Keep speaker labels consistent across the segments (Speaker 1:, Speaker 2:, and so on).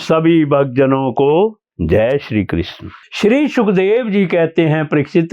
Speaker 1: सभी भक्तजनों को जय श्री कृष्ण। श्री सुखदेव जी कहते हैं, परीक्षित,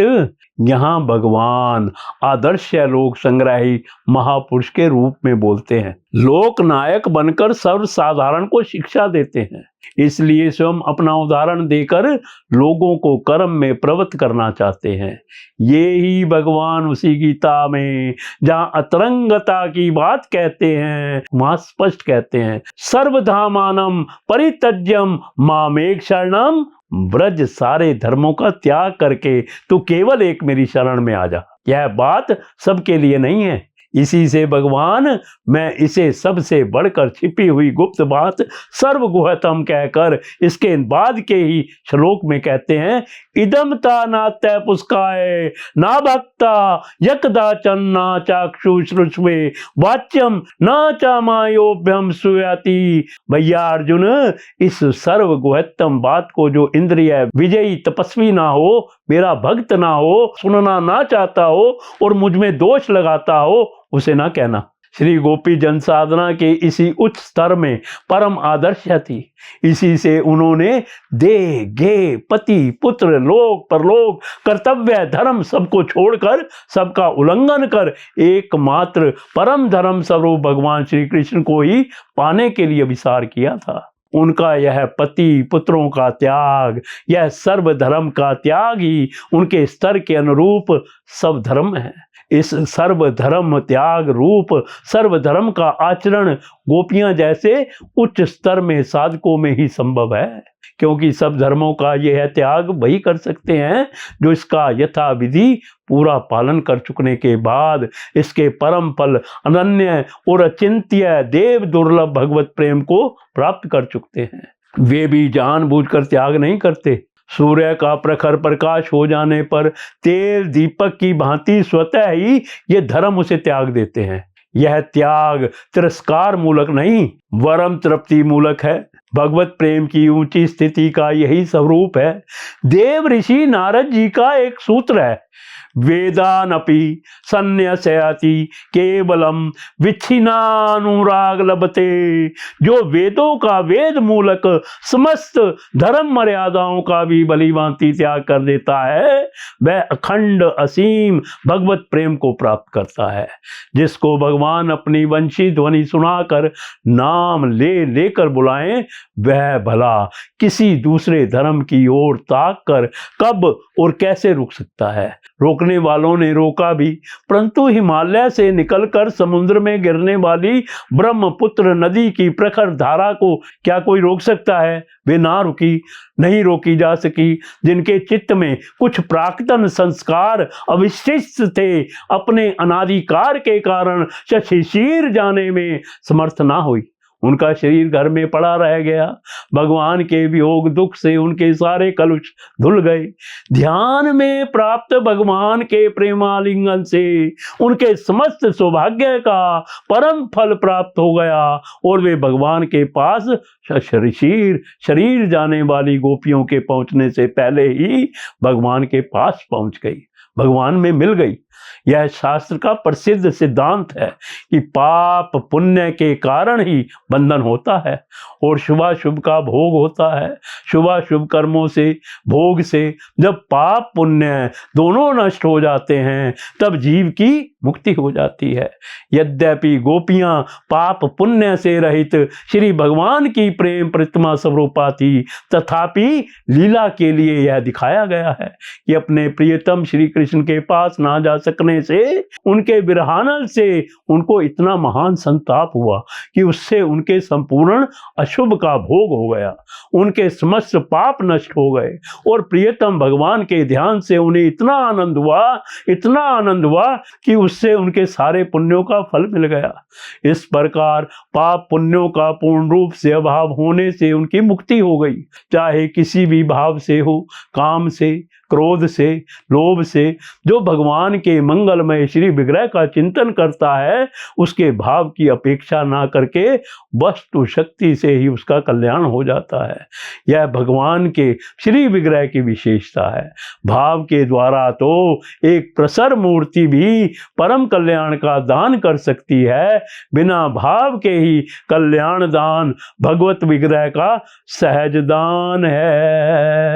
Speaker 1: यहाँ भगवान आदर्श लोक संग्राही महापुरुष के रूप में बोलते हैं। लोक नायक बनकर सर्वसाधारण को शिक्षा देते हैं। इसलिए स्वयं अपना उदाहरण देकर लोगों को कर्म में प्रवृत्त करना चाहते हैं। ये ही भगवान उसी गीता में जहाँ अतरंगता की बात कहते हैं, वहां स्पष्ट कहते हैं, सर्वधामानम परित्यज्यम मामेक शरणम ब्रज। सारे धर्मों का त्याग करके तू केवल एक मेरी शरण में आ जा। यह बात सबके लिए नहीं है। इसी से भगवान मैं इसे सबसे बढ़कर छिपी हुई गुप्त बात सर्वगुहतम कहकर इसके बाद के ही श्लोक में कहते हैं, इदम ता नात्य पुस्काय ना भक्ता यकदाचन ना चाक्षु श्रुष्वे वाच्यम ना चामायोभ्यम सुयाति। भैया अर्जुन, इस सर्वगुहतम बात को जो इंद्रिय विजयी तपस्वी ना हो, मेरा भक्त ना हो, सुनना ना चाहता हो और मुझ में दोष लगाता हो, उसे ना कहना। श्री गोपी जन साधना के इसी उच्च स्तर में परम आदर्श थी। इसी से उन्होंने देह, गे, पति, पुत्र, लोक परलोक, कर्तव्य, धर्म सबको छोड़कर, सबका उल्लंघन कर एकमात्र परम धर्म स्वरूप भगवान श्री कृष्ण को ही पाने के लिए विचार किया था। उनका यह पति पुत्रों का त्याग, यह सर्व धर्म का त्याग ही उनके स्तर के अनुरूप सब धर्म है। इस सर्वधर्म त्याग रूप सर्वधर्म का आचरण गोपियां जैसे उच्च स्तर में साधकों में ही संभव है, क्योंकि सब धर्मों का यह त्याग वही कर सकते हैं जो इसका यथाविधि पूरा पालन कर चुकने के बाद इसके परम फल अनन्य और अचिंत्य देव दुर्लभ भगवत प्रेम को प्राप्त कर चुकते हैं। वे भी जानबूझकर त्याग नहीं करते। सूर्य का प्रखर प्रकाश हो जाने पर तेल दीपक की भांति स्वतः ही ये धर्म उसे त्याग देते हैं। यह त्याग तिरस्कार मूलक नहीं, वरम तृप्ति मूलक है। भगवत प्रेम की ऊंची स्थिति का यही स्वरूप है। देव ऋषि नारद जी का एक सूत्र है, वेदानपि संन्यस्यति केवलम विच्छिन्नानुराग लभते। जो वेदों का वेद मूलक समस्त धर्म मर्यादाओं का भी भलीभांति त्याग कर देता है, वह अखंड असीम भगवत प्रेम को प्राप्त करता है। जिसको भगवान अपनी वंशी ध्वनि सुनाकर नाम ले लेकर बुलाएं, वह भला किसी दूसरे धर्म की ओर ताक कर कब और कैसे रुक सकता है। रोकने वालों ने रोका भी, परंतु हिमालय से निकलकर समुद्र में गिरने वाली ब्रह्मपुत्र नदी की प्रखर धारा को क्या कोई रोक सकता है? वे ना रुकी, नहीं रोकी जा सकी। जिनके चित्त में कुछ प्राक्तन संस्कार अविशिष्ट थे, अपने अनादिकार के कारण शिशिर जाने में समर्थ ना हुई। उनका शरीर घर में पड़ा रह गया। भगवान के वियोग दुख से उनके सारे कलुष धुल गए। ध्यान में प्राप्त भगवान के प्रेमालिंगन से उनके समस्त सौभाग्य का परम फल प्राप्त हो गया और वे भगवान के पास शरीर जाने वाली गोपियों के पहुंचने से पहले ही भगवान के पास पहुंच गई, भगवान में मिल गई। यह शास्त्र का प्रसिद्ध सिद्धांत है कि पाप पुण्य के कारण ही बंधन होता है और शुभाशुभ का भोग होता है। शुभाशुभ कर्मों से, भोग से जब पाप पुण्य दोनों नष्ट हो जाते हैं, तब जीव की मुक्ति हो जाती है। यद्यपि गोपियां पाप पुण्य से रहित श्री भगवान की प्रेम प्रतिमा स्वरूपा थी, तथापि लीला के लिए यह दिखाया गया है कि अपने प्रियतम श्री कृष्ण के पास ना जा सकने से, उनके विरहानल से उनको इतना महान संताप हुआ कि उससे उनके संपूर्ण अशुभ का भोग हो गया। उनके समस्त पाप नष्ट हो गए और प्रियतम भगवान के ध्यान से उन्हें इतना आनंद हुआ कि उससे उनके सारे पुण्यों का फल मिल गया। इस प्रकार पाप पुण्यों का पूर्ण रूप से अभाव होने से उनकी मुक्ति हो गई। चाहे किसी भी भाव से हो, काम से, क्रोध से, लोभ से, जो भगवान के मंगलमय श्री विग्रह का चिंतन करता है, उसके भाव की अपेक्षा ना करके वस्तु शक्ति से ही उसका कल्याण हो जाता है। यह भगवान के श्री विग्रह की विशेषता है। भाव के द्वारा तो एक प्रसर मूर्ति भी परम कल्याण का दान कर सकती है। बिना भाव के ही कल्याण दान भगवत विग्रह का सहज दान है।